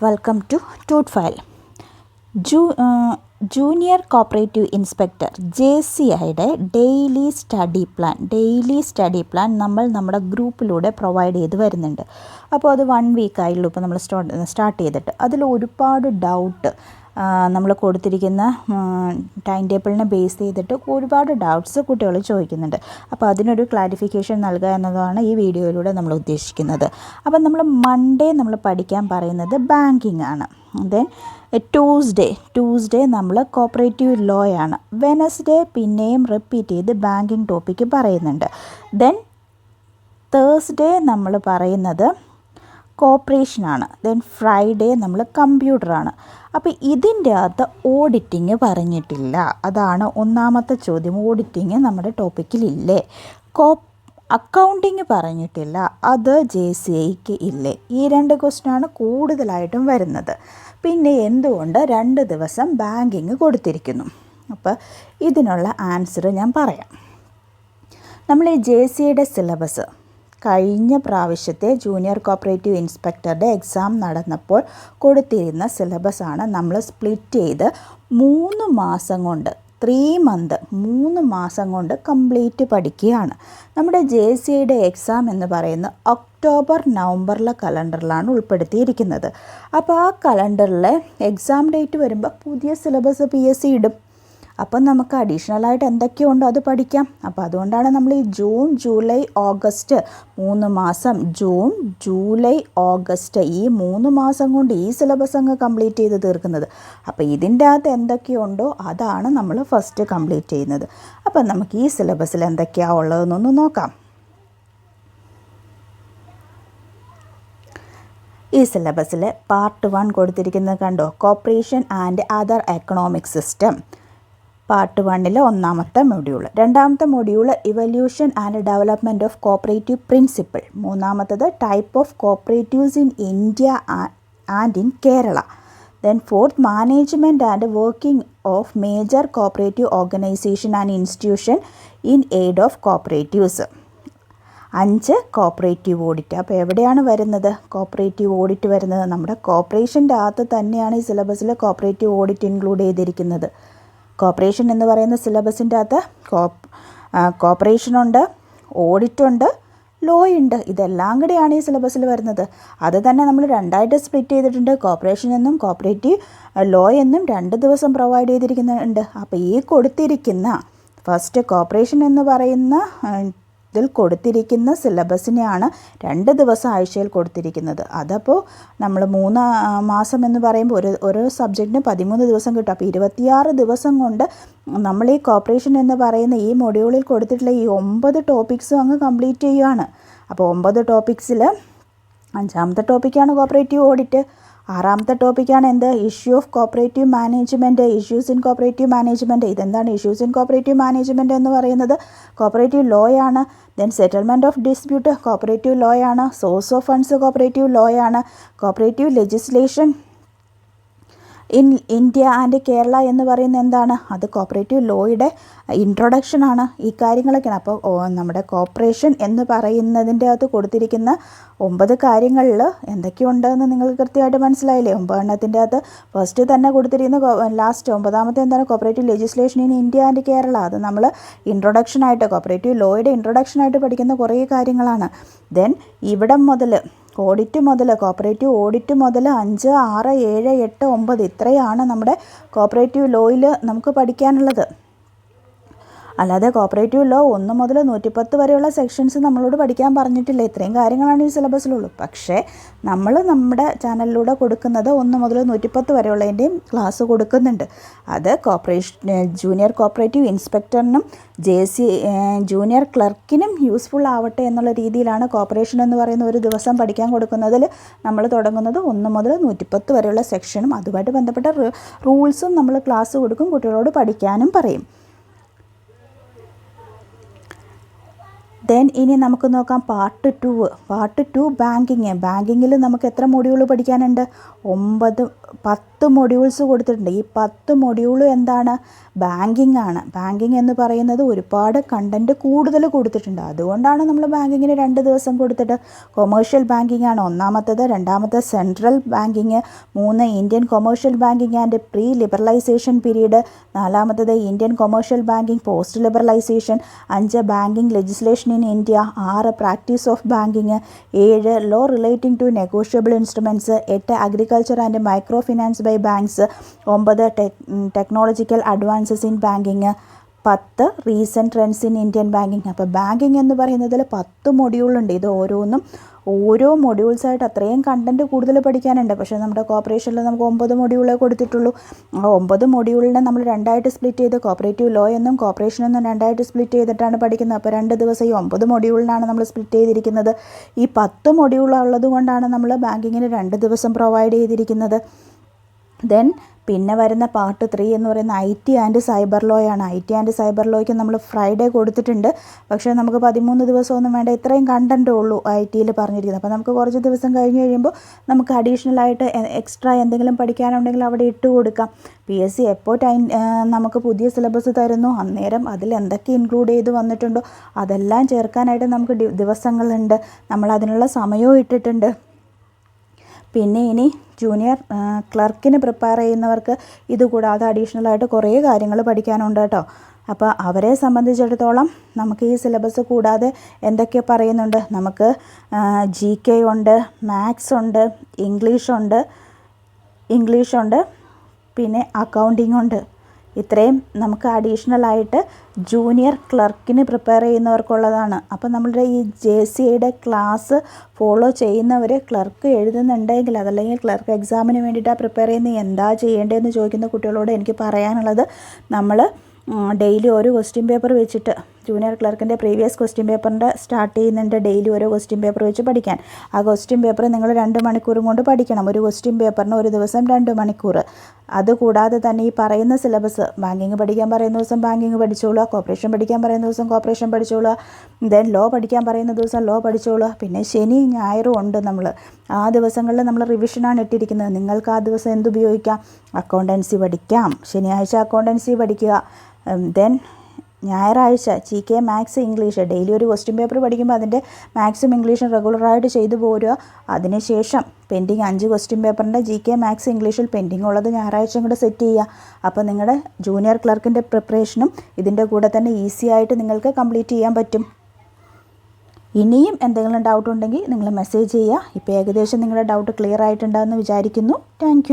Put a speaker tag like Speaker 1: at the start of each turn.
Speaker 1: Welcome to ട്യൂട്ട് ഫയൽ. Junior cooperative inspector JCIയുടെ ഡെയിലി സ്റ്റഡി പ്ലാൻ നമ്മൾ നമ്മുടെ ഗ്രൂപ്പിലൂടെ പ്രൊവൈഡ് ചെയ്ത് വരുന്നുണ്ട്. അപ്പോൾ അത് 1 വീക്കായുള്ളൂ ഇപ്പോൾ നമ്മൾ സ്റ്റാർട്ട് ചെയ്തിട്ട്. അതിൽ ഒരുപാട് ഡൗട്ട് നമ്മൾ കൊടുത്തിരിക്കുന്ന ടൈം ടേബിളിനെ ബേസ് ചെയ്തിട്ട് ഒരുപാട് ഡൗട്ട്സ് കുട്ടികൾ ചോദിക്കുന്നുണ്ട്. അപ്പോൾ അതിനൊരു ക്ലാരിഫിക്കേഷൻ നൽകുക എന്നതാണ് ഈ വീഡിയോയിലൂടെ നമ്മൾ ഉദ്ദേശിക്കുന്നത്. അപ്പോൾ നമ്മൾ മൺഡേ നമ്മൾ പഠിക്കാൻ പറയുന്നത് ബാങ്കിങ് ആണ്. ദെൻ ട്യൂസ്ഡേ നമ്മൾ കോപ്പറേറ്റീവ് ലോ ആണ്. വെനസ്ഡേ പിന്നെയും റിപ്പീറ്റ് ചെയ്ത് ബാങ്കിങ് ടോപ്പിക്ക് പറയുന്നുണ്ട്. ദെൻ തേഴ്സ്ഡേ നമ്മൾ പറയുന്നത് കോപ്പറേഷനാണ്. ദെൻ ഫ്രൈഡേ നമ്മൾ കമ്പ്യൂട്ടറാണ്. അപ്പോൾ ഇതിൻ്റെ അകത്ത് ഓഡിറ്റിങ് പറഞ്ഞിട്ടില്ല. അതാണ് ഒന്നാമത്തെ ചോദ്യം. ഓഡിറ്റിങ് നമ്മുടെ ടോപ്പിക്കിലില്ലേ? അക്കൗണ്ടിങ് പറഞ്ഞിട്ടില്ല. അത് JCIക്ക് ഇല്ലേ? ഈ 2 ക്വസ്റ്റ്യനാണ് കൂടുതലായിട്ടും വരുന്നത്. പിന്നെ എന്തുകൊണ്ട് 2 ദിവസം ബാങ്കിങ് കൊടുത്തിരിക്കുന്നു? അപ്പോൾ ഇതിനുള്ള ആൻസർ ഞാൻ പറയാം. നമ്മൾ ഈ JCIയുടെ സിലബസ് കഴിഞ്ഞ പ്രാവശ്യത്തെ ജൂനിയർ കോപ്പറേറ്റീവ് ഇൻസ്പെക്ടറുടെ എക്സാം നടന്നപ്പോൾ കൊടുത്തിരുന്ന സിലബസാണ് നമ്മൾ സ്പ്ലിറ്റ് ചെയ്ത് 3 മാസം കൊണ്ട് 3 മാസം കൊണ്ട് കംപ്ലീറ്റ് പഠിക്കുകയാണ്. നമ്മുടെ JCIയുടെ എക്സാം എന്ന് പറയുന്നത് ഒക്ടോബർ നവംബറിലെ കലണ്ടറിലാണ് ഉൾപ്പെടുത്തിയിരിക്കുന്നത്. അപ്പോൾ ആ കലണ്ടറിലെ എക്സാം ഡേറ്റ് വരുമ്പോൾ പുതിയ സിലബസ് PSC ഇടും. അപ്പം നമുക്ക് അഡീഷണലായിട്ട് എന്തൊക്കെയുണ്ടോ അത് പഠിക്കാം. അപ്പോൾ അതുകൊണ്ടാണ് നമ്മൾ ഈ ജൂൺ ജൂലൈ ഓഗസ്റ്റ് 3 മാസം, ജൂൺ ജൂലൈ ഓഗസ്റ്റ് ഈ 3 മാസം കൊണ്ട് ഈ സിലബസ് അങ്ങ് കംപ്ലീറ്റ് ചെയ്ത് തീർക്കുന്നത്. അപ്പോൾ ഇതിൻ്റെ അകത്ത് എന്തൊക്കെയുണ്ടോ അതാണ് നമ്മൾ ഫസ്റ്റ് കംപ്ലീറ്റ് ചെയ്യുന്നത്. അപ്പം നമുക്ക് ഈ സിലബസിൽ എന്തൊക്കെയാണ് ഉള്ളതെന്നൊന്ന് നോക്കാം. ഈ സിലബസിൽ പാർട്ട് 1 കൊടുത്തിരിക്കുന്നത് കണ്ടോ? Cooperation and other economic system. Part 1 ഒന്നാമത്തെ മൊഡ്യൂൾ. രണ്ടാമത്തെ module evolution and development of cooperative principle. മൂന്നാമത്തത് type of cooperatives in India and in Kerala. Then fourth management and working of major cooperative organisation and institution in aid of cooperatives. 5 cooperative audit. അപ്പോൾ എവിടെയാണ് വരുന്നത് cooperative audit വരുന്നത്? നമ്മുടെ കോപ്പറേഷൻ്റെ അകത്ത് തന്നെയാണ് ഈ സിലബസിൽ കോപ്പറേറ്റീവ് ഓഡിറ്റ് ഇൻക്ലൂഡ് ചെയ്തിരിക്കുന്നത്. കോപ്പറേഷൻ എന്ന് പറയുന്ന സിലബസിൻ്റെ അകത്ത് കോപ്പറേഷനുണ്ട്, ഓഡിറ്റുണ്ട്, ലോ ഉണ്ട്. ഇതെല്ലാം കൂടെയാണ് ഈ സിലബസിൽ വരുന്നത്. അത് തന്നെ നമ്മൾ 2ആയിട്ട് സ്പ്ലിറ്റ് ചെയ്തിട്ടുണ്ട്. കോപ്പറേഷൻ എന്നും കോപ്പറേറ്റീവ് ലോ എന്നും 2 ദിവസം പ്രൊവൈഡ് ചെയ്തിരിക്കുന്നുണ്ട്. അപ്പോൾ ഈ കൊടുത്തിരിക്കുന്ന ഫസ്റ്റ് കോപ്പറേഷൻ എന്ന് പറയുന്ന ഇതിൽ കൊടുത്തിരിക്കുന്ന സിലബസിനെയാണ് 2 ദിവസം ആഴ്ചയിൽ കൊടുത്തിരിക്കുന്നത്. അതപ്പോൾ നമ്മൾ 3 മാസം എന്ന് പറയുമ്പോൾ ഒരു സബ്ജക്റ്റിന് 13 ദിവസം കിട്ടും. അപ്പോൾ 26 ദിവസം കൊണ്ട് നമ്മൾ ഈ കോപ്പറേഷൻ എന്ന് പറയുന്ന ഈ മൊഡ്യൂളിൽ കൊടുത്തിട്ടുള്ള ഈ 9 ടോപ്പിക്സും അങ്ങ് കംപ്ലീറ്റ് ചെയ്യുകയാണ്. അപ്പോൾ 9 ടോപ്പിക്സിൽ 5-ാമത്തെ ടോപ്പിക്കാണ് കോപ്പറേറ്റീവ് ഓഡിറ്റ്. 6-ാമത്തെ ടോപ്പിക്കാണ് എന്ത്? Issue of cooperative management, issues in cooperative management. ഇതെന്താണ് ഇഷ്യൂസ് ഇൻ കോപ്പറേറ്റീവ് മാനേജ്മെൻറ്റ് എന്ന് പറയുന്നത്? കോപ്പറേറ്റീവ് ലോ ആണ്. Then settlement of dispute cooperative law ആണ്. Source of funds cooperative law ആണ്. Cooperative legislation in India and Kerala എന്ന് പറയുന്നത് എന്താണ്? അത് കോപ്പറേറ്റീവ് ലോയുടെ ഇൻട്രൊഡക്ഷനാണ്. ഈ കാര്യങ്ങളൊക്കെയാണ്. അപ്പോൾ നമ്മുടെ കോപ്പറേഷൻ എന്ന് പറയുന്നതിൻ്റെ അകത്ത് കൊടുത്തിരിക്കുന്ന 9 കാര്യങ്ങളിൽ എന്തൊക്കെയുണ്ടെന്ന് നിങ്ങൾക്ക് കൃത്യമായിട്ട് മനസ്സിലായില്ലേ? 9 എണ്ണത്തിൻ്റെ അകത്ത് ഫസ്റ്റ് തന്നെ കൊടുത്തിരിക്കുന്ന ലാസ്റ്റ് 9-ാമത്തെ എന്താണ്? Cooperative legislation in India and Kerala. അത് നമ്മൾ ഇൻട്രൊഡക്ഷനായിട്ട് കോപ്പറേറ്റീവ് ലോയുടെ ഇൻട്രൊഡക്ഷനായിട്ട് പഠിക്കുന്ന കുറേ കാര്യങ്ങളാണ്. ദെൻ ഇവിടെ മുതൽ ഓഡിറ്റ് മുതൽ കോപ്പറേറ്റീവ് ഓഡിറ്റ് മുതൽ 5, 6, 7, 8, 9 ഇത്രയാണ് നമ്മുടെ കോപ്പറേറ്റീവ് ലോയിൽ നമുക്ക് പഠിക്കാനുള്ളത്. അല്ലാതെ കോപ്പറേറ്റീവ് ലോ 1 മുതൽ 110 വരെയുള്ള സെക്ഷൻസ് നമ്മളോട് പഠിക്കാൻ പറഞ്ഞിട്ടില്ല. ഇത്രയും കാര്യങ്ങളാണ് ഈ സിലബസിലുള്ളൂ. പക്ഷേ നമ്മൾ നമ്മുടെ ചാനലിലൂടെ കൊടുക്കുന്നത് 1 മുതൽ 110 വരെയുള്ളതിൻ്റെയും ക്ലാസ് കൊടുക്കുന്നുണ്ട്. അത് ജൂനിയർ കോപ്പറേറ്റീവ് ഇൻസ്പെക്ടറിനും ജൂനിയർ ക്ലർക്കിനും യൂസ്ഫുൾ ആവട്ടെ എന്നുള്ള രീതിയിലാണ് കോപ്പറേഷൻ എന്ന് പറയുന്ന ഒരു ദിവസം പഠിക്കാൻ കൊടുക്കുന്നതിൽ നമ്മൾ തുടങ്ങുന്നത്. 1 മുതൽ 110 വരെയുള്ള സെക്ഷനും അതുമായിട്ട് ബന്ധപ്പെട്ട റൂൾസും നമ്മൾ ക്ലാസ് കൊടുക്കും. കുട്ടികളോട് പഠിക്കാനും പറയും. ദെൻ ഇനി നമുക്ക് നോക്കാം പാർട്ട് 2 ബാങ്കിങ്ങിൽ നമുക്ക് എത്ര മൊഡ്യൂൾ പഠിക്കാനുണ്ട്? 10 മൊഡ്യൂൾസ് കൊടുത്തിട്ടുണ്ട്. ഈ 10 മൊഡ്യൂളും എന്താണ്? ബാങ്കിങ് ആണ്. ബാങ്കിങ് എന്ന് പറയുന്നത് ഒരുപാട് കണ്ടൻറ്റ് കൂടുതൽ കൊടുത്തിട്ടുണ്ട്. അതുകൊണ്ടാണ് നമ്മൾ ബാങ്കിങ്ങിന് 2 ദിവസം കൊടുത്തിട്ട്. കൊമേഴ്ഷ്യൽ ബാങ്കിങ് ആണ് ഒന്നാമത്തത്, രണ്ടാമത്തെ central banking, 3 Indian commercial banking and pre liberalisation period, 4മത്തത് Indian commercial banking post liberalisation, 5 banking legislation in India, 6 practice of banking, 7 law relating to negotiable instruments, 8 agriculture and micro finance by banks, 9 technological advances in banking, 10 recent trends in Indian banking. അപ്പോൾ banking എന്ന് പറയുന്നതിൽ 10 മൊഡ്യൂളുണ്ട്. ഇത് ഓരോ മൊഡ്യൂൾസായിട്ട് അത്രയും content കൂടുതൽ പഠിക്കാനുണ്ട്. പക്ഷേ നമ്മുടെ കോർപ്പറേഷനിൽ നമുക്ക് 9 മൊഡ്യൂളേ കൊടുത്തിട്ടുള്ളൂ. ആ 9 മൊഡ്യൂളിനെ നമ്മൾ 2ആയിട്ട് സ്പ്ലിറ്റ് ചെയ്ത് കോപ്പറേറ്റീവ് ലോ എന്നും കോർപ്പറേഷൻ എന്നും 2ആയിട്ട് സ്പ്ലിറ്റ് ചെയ്തിട്ടാണ് പഠിക്കുന്നത്. അപ്പോൾ 2 ദിവസം ഈ 9 മൊഡ്യൂളിനാണ് നമ്മൾ സ്പ്ലിറ്റ് ചെയ്തിരിക്കുന്നത്. ഈ 10 മൊഡ്യൂൾ ഉള്ളത് കൊണ്ടാണ് നമ്മൾ ബാങ്കിങ്ങിന് 2 ദിവസം പ്രൊവൈഡ് ചെയ്തിരിക്കുന്നത്. ദെൻ പിന്നെ വരുന്ന പാർട്ട് 3 എന്ന് പറയുന്ന IT ആൻഡ് സൈബർ ലോ ആണ്. IT ആൻഡ് സൈബർ ലോയ്ക്ക് നമ്മൾ ഫ്രൈഡേ കൊടുത്തിട്ടുണ്ട്. പക്ഷേ നമുക്ക് 13 ദിവസമൊന്നും വേണ്ട, ഇത്രയും കണ്ടൻറ്റേ ഉള്ളൂ ITയിൽ പറഞ്ഞിരിക്കുന്നത്. അപ്പോൾ നമുക്ക് കുറച്ച് ദിവസം കഴിഞ്ഞ് കഴിയുമ്പോൾ നമുക്ക് അഡീഷണലായിട്ട് എക്സ്ട്രാ എന്തെങ്കിലും പഠിക്കാനുണ്ടെങ്കിൽ അവിടെ ഇട്ട് കൊടുക്കാം. PSC എപ്പോൾ നമുക്ക് പുതിയ സിലബസ് തരുന്നു അന്നേരം അതിൽ എന്തൊക്കെ ഇൻക്ലൂഡ് ചെയ്ത് വന്നിട്ടുണ്ടോ അതെല്ലാം ചേർക്കാനായിട്ട് നമുക്ക് ദിവസങ്ങളുണ്ട്. നമ്മൾ അതിനുള്ള സമയവും ഇട്ടിട്ടുണ്ട്. പിന്നെ ഇനി ജൂനിയർ ക്ലർക്കിന് പ്രിപ്പയർ ചെയ്യുന്നവർക്ക് ഇതുകൂടാതെ അഡീഷണലായിട്ട് കുറേ കാര്യങ്ങൾ പഠിക്കാനുണ്ട് കേട്ടോ. അപ്പോൾ അവരെ സംബന്ധിച്ചിടത്തോളം നമുക്ക് ഈ സിലബസ് കൂടാതെ എന്തൊക്കെ പറയുന്നുണ്ട്? നമുക്ക് GK ഉണ്ട്, മാത്സ് ഉണ്ട്, ഇംഗ്ലീഷ് ഉണ്ട്, പിന്നെ അക്കൗണ്ടിങ് ഉണ്ട്. ഇത്രയും നമുക്ക് അഡീഷണലായിട്ട് ജൂനിയർ ക്ലർക്കിന് പ്രിപ്പയർ ചെയ്യുന്നവർക്കുള്ളതാണ്. അപ്പോൾ നമ്മളുടെ ഈ JCIയുടെ ക്ലാസ് ഫോളോ ചെയ്യുന്നവർ ക്ലർക്ക് എഴുതുന്നുണ്ടെങ്കിൽ അതല്ലെങ്കിൽ ക്ലർക്ക് എക്സാമിന് വേണ്ടിയിട്ടാണ് പ്രിപ്പയർ ചെയ്യുന്നത്, എന്താ ചെയ്യേണ്ടതെന്ന് ചോദിക്കുന്ന കുട്ടികളോട് എനിക്ക് പറയാനുള്ളത്, നമ്മൾ ഡെയിലി ഓരോ ക്വസ്റ്റ്യൻ പേപ്പർ വെച്ചിട്ട് ജൂനിയർ ക്ലർക്കിൻ്റെ പ്രീവിയസ് ക്വസ്റ്റ്യൻ പേപ്പറിൻ്റെ സ്റ്റാർട്ട് ചെയ്യുന്നുണ്ട്. ഡെയിലി ഓരോ ക്വസ്റ്റ്യൻ പേപ്പർ വെച്ച് പഠിക്കാൻ. ആ ക്വസ്റ്റ്യൻ പേപ്പർ നിങ്ങൾ 2 മണിക്കൂറും കൊണ്ട് പഠിക്കണം. ഒരു ക്വസ്റ്റ്യൻ പേപ്പറിന് ഒരു ദിവസം 2 മണിക്കൂർ. അതുകൂടാതെ തന്നെ ഈ പറയുന്ന സിലബസ് ബാങ്കിങ് പഠിക്കാൻ പറയുന്ന ദിവസം ബാങ്കിങ് പഠിച്ചോളുക, കോർപ്പറേഷൻ പഠിക്കാൻ പറയുന്ന ദിവസം കോർപ്പറേഷൻ പഠിച്ചോളുക, ദെൻ ലോ പഠിക്കാൻ പറയുന്ന ദിവസം ലോ പഠിച്ചോളുക. പിന്നെ ശനി ഞായറും ഉണ്ട്. ആ ദിവസങ്ങളിൽ നമ്മൾ റിവിഷനാണ് ഇട്ടിരിക്കുന്നത്. നിങ്ങൾക്ക് ആ ദിവസം എന്തുപയോഗിക്കാം? അക്കൗണ്ടൻസി പഠിക്കാം. ശനിയാഴ്ച അക്കൗണ്ടൻസി പഠിക്കുക. ദെൻ ഞായറാഴ്ച GK മാത്സ് ഇംഗ്ലീഷ് ഡെയിലി ഒരു ക്വസ്റ്റ്യൻ പേപ്പർ പഠിക്കുമ്പോൾ അതിൻ്റെ മാത്സും ഇംഗ്ലീഷും റെഗുലറായിട്ട് ചെയ്തു പോരുക. അതിനുശേഷം പെൻഡിങ് 5 ക്വസ്റ്റ്യൻ പേപ്പറിൻ്റെ GK മാത്സ് ഇംഗ്ലീഷിൽ പെൻഡിങ് ഉള്ളത് ഞായറാഴ്ച കൂടെ സെറ്റ് ചെയ്യുക. അപ്പോൾ നിങ്ങളുടെ ജൂനിയർ ക്ലർക്കിൻ്റെ പ്രിപ്പറേഷനും ഇതിൻ്റെ കൂടെ തന്നെ ഈസി ആയിട്ട് നിങ്ങൾക്ക് കംപ്ലീറ്റ് ചെയ്യാൻ പറ്റും. ഇനിയും എന്തെങ്കിലും ഡൗട്ട് ഉണ്ടെങ്കിൽ നിങ്ങൾ മെസ്സേജ് ചെയ്യുക. ഇപ്പോൾ ഏകദേശം നിങ്ങളുടെ ഡൗട്ട് ക്ലിയർ ആയിട്ടുണ്ടാകുമെന്ന് വിചാരിക്കുന്നു. താങ്ക്